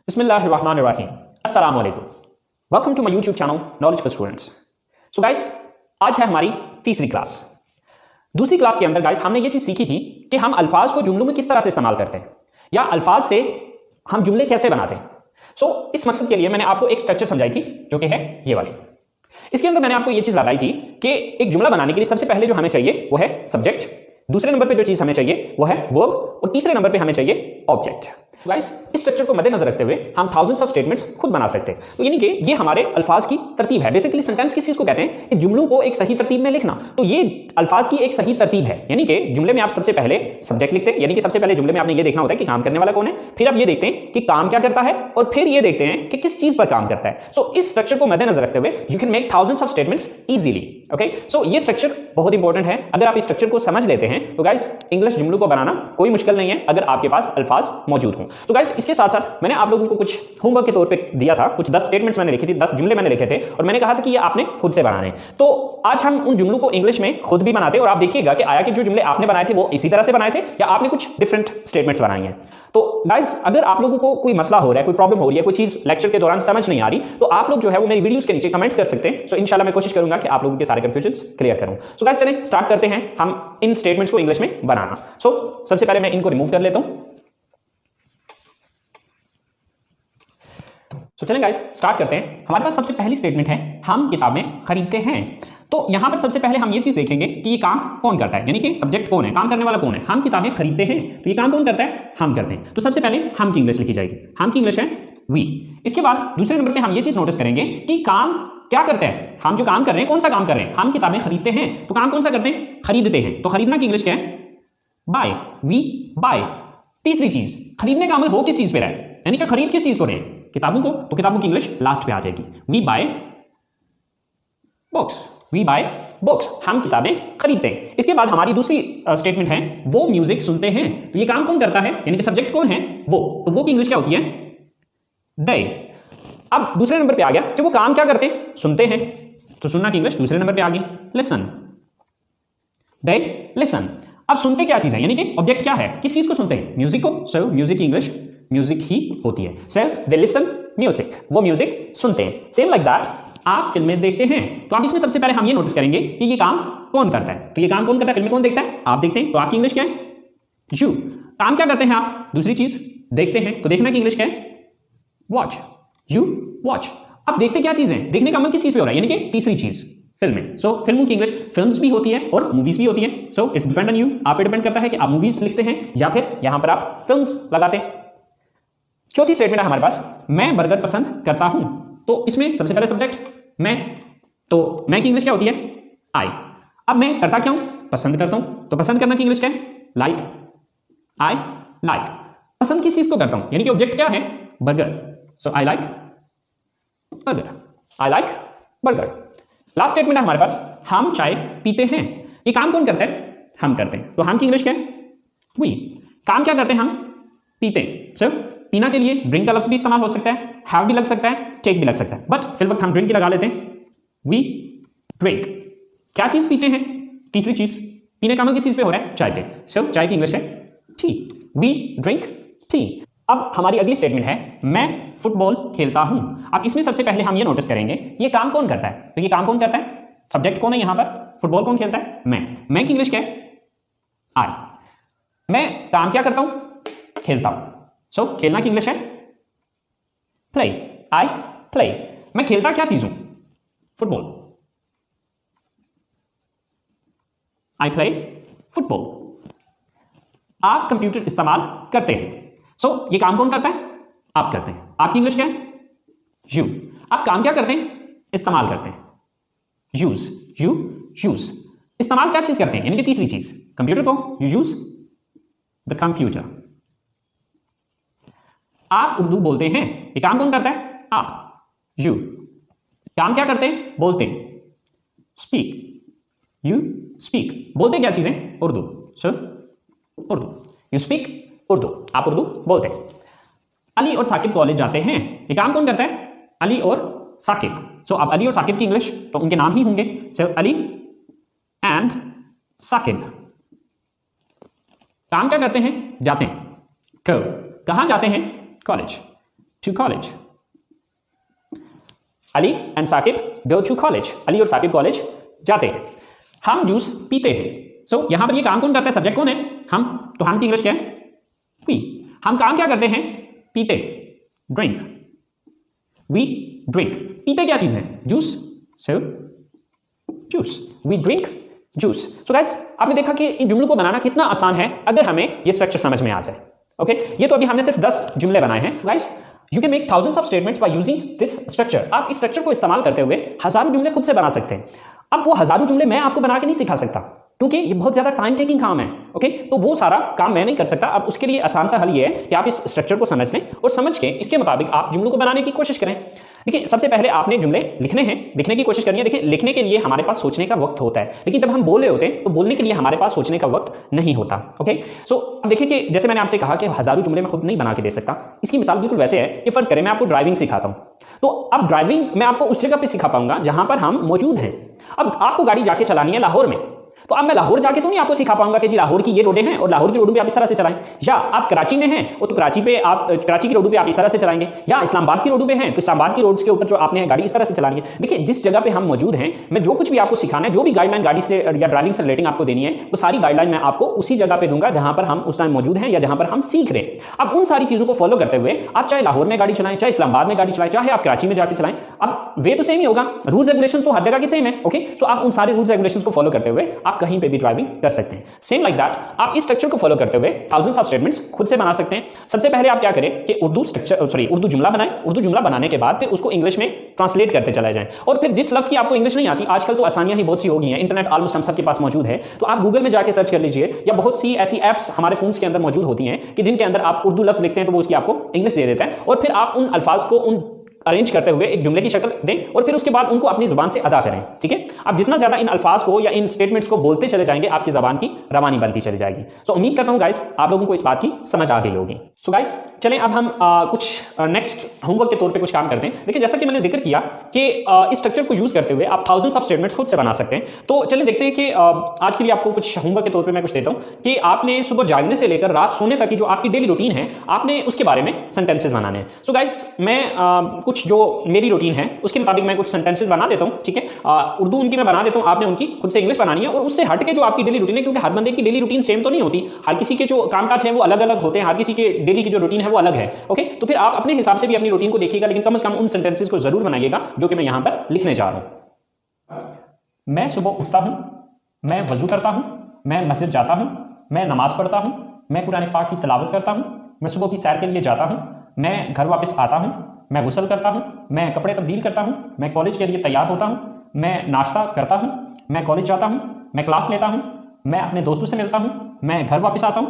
बिस्मिल्लाहिर्रहमानिर्रहीम। अस्सलाम वालेकुम। Welcome to my YouTube channel knowledge for students. So guys, आज है हमारी तीसरी क्लास। दूसरी क्लास के अंदर गाइस हमने ये चीज़ सीखी थी कि हम अल्फाज को जुमलों में किस तरह से इस्तेमाल करते हैं या अल्फाज से हम जुमले कैसे बनाते हैं। सो इस मकसद के लिए मैंने आपको एक स्ट्रक्चर समझाई थी जो कि है ये वाली। इसके अंदर मैंने आपको ये चीज़ बताई थी कि एक जुमला बनाने के लिए सबसे पहले जो हमें चाहिए वो है सब्जेक्ट, दूसरे नंबर पे जो चीज़ हमें चाहिए वो है वर्ब और तीसरे नंबर पे हमें चाहिए ऑब्जेक्ट। गाइस, इस स्ट्रक्चर को मद्देनजर रखते हुए हम थाउजेंड्स ऑफ स्टेटमेंट्स खुद बना सकते हैं। तो यानी कि ये हमारे अल्फाज की तरतीब है। बेसिकली सेंटेंस किस चीज को कहते हैं कि जुमलों को एक सही तरतीब में लिखना। तो ये अल्फाज की एक सही तरतीब है। यानी कि जुमले में आप सबसे पहले सब्जेक्ट लिखते हैं, यानी कि सबसे पहले जुमले में आपने ये देखना होता है कि काम करने वाला कौन है, फिर आप ये देखते हैं कि काम क्या करता है और फिर ये देखते हैं कि किस चीज पर काम करता है। सो इस स्ट्रक्चर को मद्देनजर रखते हुए you can make thousands of statements easily. Okay, so ये स्ट्रक्चर बहुत इंपॉर्टेंट है। अगर आप इस स्ट्रक्चर को समझ लेते हैं तो गाइस इंग्लिश जुमलों को बनाना कोई मुश्किल नहीं है अगर आपके पास अल्फाज मौजूद हों। तो गाइस इसके साथ साथ मैंने आप लोगों को कुछ होमवर्क के तौर पे दिया था, कुछ 10 स्टेटमेंट्स मैंने लिखी थी, 10 जुमले मैंने लिखे थे और मैंने कहा था कि ये आपने खुद से बनाने। तो आज हम उन जुमलों को इंग्लिश में खुद भी बनाते हैं और आप देखिएगा कि आया कि जो जुमले आपने बनाए थे वो इसी तरह से बनाए थे या आपने कुछ डिफरेंट स्टेटमेंट्स बनाई हैं। तो गाइस, अगर आप लोगों को कोई मसला हो रहा है, कोई प्रॉब्लम हो रही है, कोई चीज लेक्चर के दौरान समझ नहीं आ रही, तो आप लोग जो है वो मेरी वीडियोस के नीचे कमेंट्स कर सकते हैं। सो इंशाल्लाह मैं कोशिश करूंगा कि आप लोगों के सारे कंफ्यूजन्स क्लियर करूं। सो गाइस, चलें स्टार्ट करते हैं हम इन स्टेटमेंट्स को इंग्लिश में बनाना। सो सबसे पहले मैं इनको रिमूव कर लेता हूं। तो चलें गाइस स्टार्ट करते हैं। हमारे पास सबसे पहली स्टेटमेंट है हम किताबें खरीदते हैं। तो यहां पर सबसे पहले हम ये चीज देखेंगे कि ये काम कौन करता है, यानी कि सब्जेक्ट कौन है, काम करने वाला कौन है। हम किताबें खरीदते हैं, तो ये काम कौन करता है, हम करते हैं। तो सबसे पहले हम की इंग्लिश लिखी जाएगी। हम की इंग्लिश है वी। इसके बाद दूसरे नंबर पे हम ये चीज नोटिस करेंगे कि काम क्या करते हैं। हम जो काम कर रहे हैं कौन सा काम कर रहे हैं, हम किताबें खरीदते हैं, तो काम कौन सा करते हैं, खरीदते हैं। तो खरीदना की इंग्लिश क्या है, बाय। We bye. तीसरी चीज, खरीदने का अमल हो किस चीज पे रहा है, यानी कि खरीद किस चीज को रहे हैं, किताबों को, तो किताबों की इंग्लिश लास्ट पे आ जाएगी। We buy books. We buy books, हम किताबें खरीदते हैं। इसके बाद हमारी दूसरी स्टेटमेंट है वो म्यूजिक सुनते हैं। तो ये काम कौन करता है, यानी कि सब्जेक्ट कौन है, वो। तो वो की इंग्लिश क्या होती है, दे। अब दूसरे नंबर पे आ गया कि वो काम क्या करते हैं, सुनते हैं। तो सुनना की इंग्लिश दूसरे नंबर पे आ गई, लिसन। They listen. अब सुनते क्या चीज है, यानी कि ऑब्जेक्ट क्या है, किस चीज को सुनते हैं, म्यूजिक को। सो म्यूजिक की इंग्लिश म्यूजिक ही होती है। सो दे लिसन म्यूजिक, वो म्यूजिक सुनते हैं। सेम लाइक दैट, आप फिल्में देखते हैं। तो आप इसमें सबसे पहले हम ये नोटिस करेंगे कि ये काम कौन करता है। तो ये काम कौन करता है, फिल्में कौन देखता है, आप देखते हैं। तो आपकी इंग्लिश क्या है, यू। काम क्या करते हैं आप, दूसरी चीज देखते हैं, तो देखना की इंग्लिश क्या है, वॉच। You watch. अब देखते क्या चीज है, देखने का अमल किस चीज पे हो रहा है, यानी कि तीसरी चीज फिल्में। सो फिल्मों की इंग्लिश फिल्म्स भी होती है और मूवीज भी होती है। So it's depend on you, आप पे डिपेंड करता है कि आप मूवीज लिखते हैं या फिर यहां पर आप फिल्म्स लगाते हैं। चौथी स्टेटमेंट है हमारे पास, मैं बर्गर पसंद करता हूं। तो इसमें सबसे पहले सब्जेक्ट मैं, तो मैं की इंग्लिश क्या होती है, आई। अब मैं करता क्या हूं, पसंद करता हूं। तो पसंद करना की इंग्लिश क्या है, लाइक। आई लाइक, पसंद किस चीज को करता हूं, यानी कि ऑब्जेक्ट क्या है, burger. So I like burger. I like burger. Last statement है हमारे पास, हम चाय पीते हैं। ये काम कौन करता है, हम करते हैं। तो हम की इंग्लिश क्या है, वी। काम क्या करते हैं, हम पीते हैं। सो पीना के लिए ड्रिंक का लफ्ज भी इस्तेमाल हो सकता है, हैव भी लग सकता है, टेक भी लग सकता है, बट फिल वक्त हम ड्रिंक की लगा लेते हैं, वी ड्रिंक। क्या चीज पीते हैं, तीसरी चीज, पीने का अमल किस चीज पे हो रहा है, चाय पे। सो चाय की इंग्लिश है टी। We drink tea. अब हमारी अगली स्टेटमेंट है मैं फुटबॉल खेलता हूं। अब इसमें सबसे पहले हम ये नोटिस करेंगे ये काम कौन करता है। तो ये काम कौन करता है, सब्जेक्ट कौन है यहां पर, फुटबॉल कौन खेलता है, मैं की इंग्लिश क्या है, आई। मैं काम क्या करता हूं, खेलता हूं। सो खेलना की इंग्लिश है प्ले। I play. मैं खेलता क्या चीज हूं, फुटबॉल। I play football. आप कंप्यूटर इस्तेमाल करते हैं। सो ये काम कौन करता है, आप करते हैं। आपकी इंग्लिश क्या है, यू। आप काम क्या करते हैं, इस्तेमाल करते हैं, यूज। You use. इस्तेमाल क्या चीज करते हैं, यानी कि तीसरी चीज, कंप्यूटर को, यू यूज द कंप्यूटर। आप उर्दू बोलते हैं। ये काम कौन करता है, आप, यू। काम क्या करते हैं, बोलते हैं, स्पीक। You speak. बोलते क्या चीजें, उर्दू। सो उर्दू, यू स्पीक उर्दू, आप उर्दू बोलते हैं। अली और साकिब कॉलेज जाते हैं। ये काम कौन करता है, अली और साकिब। सो अब अली और साकिब की इंग्लिश तो उनके नाम ही होंगे। सो अली एंड साकिब। काम क्या करते हैं, जाते हैं, कब, कहां जाते हैं, college. to college. Ali and Saqib go to college. Ali और साकिब कॉलेज जाते हैं. हम जूस पीते हैं. सो यहां पर ये काम कौन करता है? सब्जेक्ट कौन है? हम. तो हम की इंग्लिश क्या है? वी. हम काम क्या करते हैं? पीते. ड्रिंक. We drink. पीते क्या चीज है? Juice. So juice. We drink juice. So guys, आपने देखा कि इन जुमलों को बनाना कितना आसान है अगर हमें ये स्ट्रक्चर समझ में आ जाए. ओके, ये तो अभी हमने सिर्फ 10 जुमले बनाए हैं. Guys, you can make thousands of statements by using this structure. आप इस स्ट्रक्चर को इस्तेमाल करते हुए हजारों जुमले खुद से बना सकते हैं. अब वो हजारों जुमले मैं आपको बना के नहीं सिखा सकता क्योंकि ये बहुत ज्यादा टाइम टेकिंग काम है. ओके, तो वो सारा काम मैं नहीं कर सकता. अब उसके लिए आसान सा हल ये है कि आप इस स्ट्रक्चर को समझ लें और समझ के इसके मुताबिक आप जुमलों को बनाने की कोशिश करें. देखिए, सबसे पहले आपने जुमले लिखने हैं, लिखने की कोशिश करनी है. देखिए, लिखने के लिए हमारे पास सोचने का वक्त होता है, लेकिन जब हम बोल रहे होते हैं तो बोलने के लिए हमारे पास सोचने का वक्त नहीं होता. ओके, सो अब देखिए कि जैसे मैंने आपसे कहा कि हजारों जुमले मैं खुद नहीं बना के दे सकता. इसकी मिसाल बिल्कुल वैसे है कि फर्ज करें मैं आपको ड्राइविंग सिखाता हूं, तो अब ड्राइविंग मैं आपको उस जगह पे सिखा पाऊंगा जहां पर हम मौजूद हैं. अब आपको गाड़ी जाके चलानी है लाहौर में, तो अब मैं लाहौर जाके तो नहीं आपको सिखा पाऊंगा कि जी लाहौर की ये रोडें हैं और लाहौर की रोडों पे आप इस तरह से चलाएं. या आप कराची में हैं तो कराची की रोडों पे आप इस तरह से चलाएंगे. या इस्लामाबाद की रोडों पे हैं तो इस्लामाबाद की रोड्स के ऊपर जो आपने गाड़ी इस तरह से चलानी है. देखिए, जिस जगह पे हम मौजूद हैं, मैं जो कुछ भी आपको सिखाना है, जो भी गाइडलाइन गाड़ी से या ड्राइविंग से रिलेटिंग आपको देनी है, वो सारी गाइडलाइन मैं आपको उसी जगह पे दूंगा जहां पर हम उस टाइम मौजूद हैं या जहां पर हम सीख रहे हैं. अब उन सारी चीजों को फॉलो करते हुए आप चाहे लाहौर में गाड़ी चलाएं, चाहे इस्लामाबाद में गाड़ी चलाएं, चाहे आप कराची में जाकर चलाएं, अब वे तो सेम ही होगा. रूल्स रेगुलेशन तो हर जगह की सेम है. ओके, तो आप उन सारे रूल्स रेगुलेशन को फॉलो करते हुए आप कहीं पे भी ड्राइविंग कर सकते हैं. सेम लाइक दैट आप इस स्ट्रक्चर को फॉलो करते हुए थाउजेंड्स ऑफ स्टेटमेंट्स खुद से बना सकते हैं. सबसे पहले आप क्या करें कि उर्दू जुमला बनाएं. उर्दू जुमला बनाने के बाद फिर उसको इंग्लिश में ट्रांसलेट करते चले जाएं. और फिर जिस लफ्ज की आपको इंग्लिश नहीं आती, आजकल तो आसानियां ही बहुत सी हो गई हैं, इंटरनेट ऑलमोस्ट हम सबके पास मौजूद है, तो आप गूगल में जाके सर्च कर लीजिए, या बहुत सी ऐसी एप्स हमारे फोन्स के अंदर मौजूद होती हैं कि जिनके अंदर आप उर्दू लफ्ज लिखते हैं तो वो उसकी आपको इंग्लिश दे देता है. और फिर आप उन अल्फाज को उन अरेंज करते हुए एक जुमले की शक्ल दें और फिर उसके बाद उनको अपनी जुबान से अदा करें. ठीक है, आप जितना ज्यादा इन अल्फाज को या इन स्टेटमेंट्स को बोलते चले जाएंगे, आपकी जबान की रवानी बनती चली जाएगी. सो उम्मीद करता हूं गाइस आप लोगों को इस बात की समझ आ गई होगी. सो गाइस, चलें अब हम कुछ नेक्स्ट होमवर्क के तौर पे कुछ काम करते हैं. देखिए, जैसा कि मैंने जिक्र किया कि इस स्ट्रक्चर को यूज करते हुए आप थाउजेंड्स ऑफ स्टेटमेंट्स खुद से बना सकते हैं. तो चलिए देखते हैं कि आज के लिए आपको कुछ होमवर्क के तौर पे मैं कुछ देता हूं कि आपने सुबह जागने से लेकर रात सोने तक की जो आपकी डेली रूटीन है, आपने उसके बारे में सेंटेंसेस बनाने हैं. सो गाइस, मैं कुछ जो मेरी रूटीन है उसके मुताबिक मैं कुछ सेंटेंसेस बना देता हूं. ठीक है, उर्दू उनकी मैं बना देता हूं, आपने उनकी खुद से इंग्लिश बनानी है. और उससे हट के जो आपकी डेली रूटीन है, क्योंकि हर बंदे की डेली रूटीन सेम तो नहीं होती, हर किसी के जो कामकाज है वो अलग अलग होते हैं, हर किसी के डेली की जो रूटीन है वो अलग है. ओके, तो फिर आप अपने हिसाब से भी अपनी रूटीन को देखिएगा, लेकिन कम से कम उन सेंटेंसेस को जरूर बनाइएगा जो कि मैं यहां पर लिखने जा रहा हूं. मैं सुबह उठता हूं, मैं वजू करता हूं, मैं मस्जिद जाता हूं, मैं नमाज पढ़ता हूं, मैं कुरान पाक की तिलावत करता हूं, मैं सुबह की सैर के लिए जाता हूं, मैं घर वापस आता हूं, मैं गुस्ल करता हूं, मैं कपड़े तब्दील करता हूं, मैं कॉलेज के लिए तैयार होता हूं, मैं नाश्ता करता हूं, मैं कॉलेज जाता हूं, मैं क्लास लेता हूं, मैं अपने दोस्तों से मिलता हूं, मैं घर वापस आता हूं,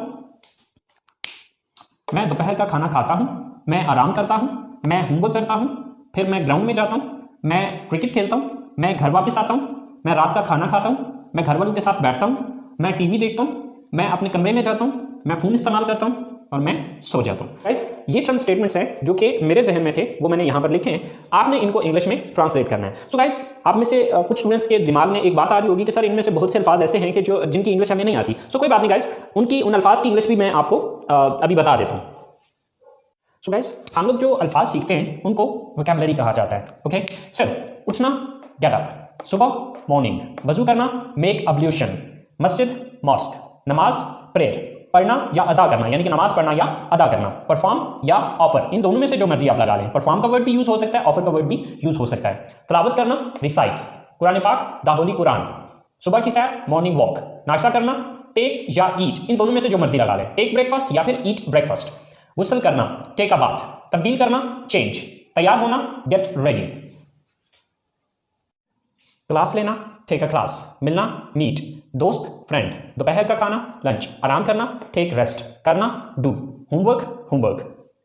मैं दोपहर का खाना खाता हूं, मैं आराम करता हूं, मैं होमवर्क करता हूं, फिर मैं ग्राउंड में जाता हूं, मैं क्रिकेट खेलता हूं, मैं घर वापस आता हूं, मैं रात का खाना खाता हूं, मैं घर वालों के साथ बैठता हूं, मैं टीवी देखता हूं, मैं अपने कमरे में जाता हूं, मैं फोन इस्तेमाल करता हूं और मैं सो जाता हूं. गाइस, ये चंद स्टेटमेंट्स हैं जो कि मेरे जहन में थे, वो मैंने यहां पर लिखे हैं. आपने इनको इंग्लिश में ट्रांसलेट करना है. सो गाइस, आप में से कुछ स्टूडेंट्स के दिमाग में एक बात आ रही होगी कि सर इनमें से बहुत से अल्फाज ऐसे हैं कि जो जिनकी इंग्लिश हमें नहीं आती. सो कोई बात नहीं गाइस, उन अल्फाज की इंग्लिश भी मैं आपको अभी बता देता हूं. सो गाइस, हम लोग जो अल्फाज सीखते हैं उनको वोकैबुलरी कहा जाता है. ओके, सर उठना, गेट अप, सुबह मॉर्निंग, वजू करना, मेक अब्ल्यूशन, मस्जिद मॉस्क, नमाज प्रेयर, पढ़ना या अदा करना, यानी कि नमाज पढ़ना या अदा करना, परफॉर्म या ऑफर, इन दोनों में से जो मर्जी आप लगा लें. परफॉर्म का वर्ड भी यूज हो सकता है, ऑफर का वर्ड भी यूज हो सकता है. तिलावत करना, रिसाइट, कुरान पाक, द होली कुरान, सुबह की सैर, मॉर्निंग वॉक, नाश्ता करना, टेक या ईट, इन दोनों में से जो मर्जी लगा लें. टेक ब्रेकफास्ट या फिर ईट ब्रेकफास्ट. गुस्ल करना, टेक अ बाथ, तब्दील करना, चेंज, तैयार होना, गेट रेडी, क्लास लेना, टेक अ क्लास, मिलना, मीट, दोस्त फ्रेंड, दोपहर का खाना, लंच, आराम करना, टेक रेस्ट, करना, डू, होमवर्क,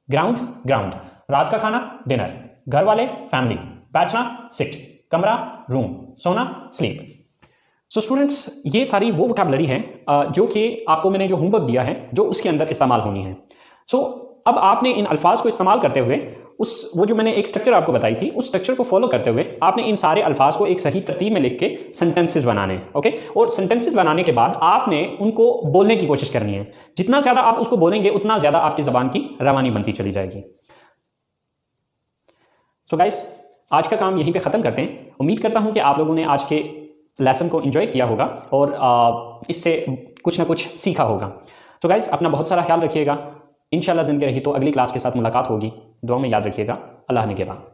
ग्राउंड, रात का खाना, डिनर, घर वाले, फैमिली, बैठना, सिट, कमरा, रूम, सोना, स्लीप. सो स्टूडेंट्स, ये सारी वो वोकैबुलरी है जो कि आपको मैंने जो होमवर्क दिया है जो उसके अंदर इस्तेमाल होनी है. सो अब आपने इन अल्फाज को इस्तेमाल करते हुए वो जो मैंने एक स्ट्रक्चर आपको बताई थी, उस स्ट्रक्चर को फॉलो करते हुए आपने इन सारे अल्फाज को एक सही तरतीब में लिख के सेंटेंसेस बनाने हैं. ओके, और सेंटेंसेस बनाने के बाद आपने उनको बोलने की कोशिश करनी है. जितना ज़्यादा आप उसको बोलेंगे उतना ज़्यादा आपकी ज़बान की रवानी बनती चली जाएगी. सो गाइस, आज का काम यहीं पे ख़त्म करते हैं। उम्मीद करता हूँ कि आप लोगों ने आज के लेसन को एंजॉय किया होगा और इससे कुछ ना कुछ सीखा होगा। तो गाइस, अपना बहुत सारा ख्याल रखिएगा। इंशाल्लाह ज़िंदगी रही तो अगली क्लास के साथ मुलाकात होगी। दुआ में याद रखिएगा। अल्लाह ने के बाद।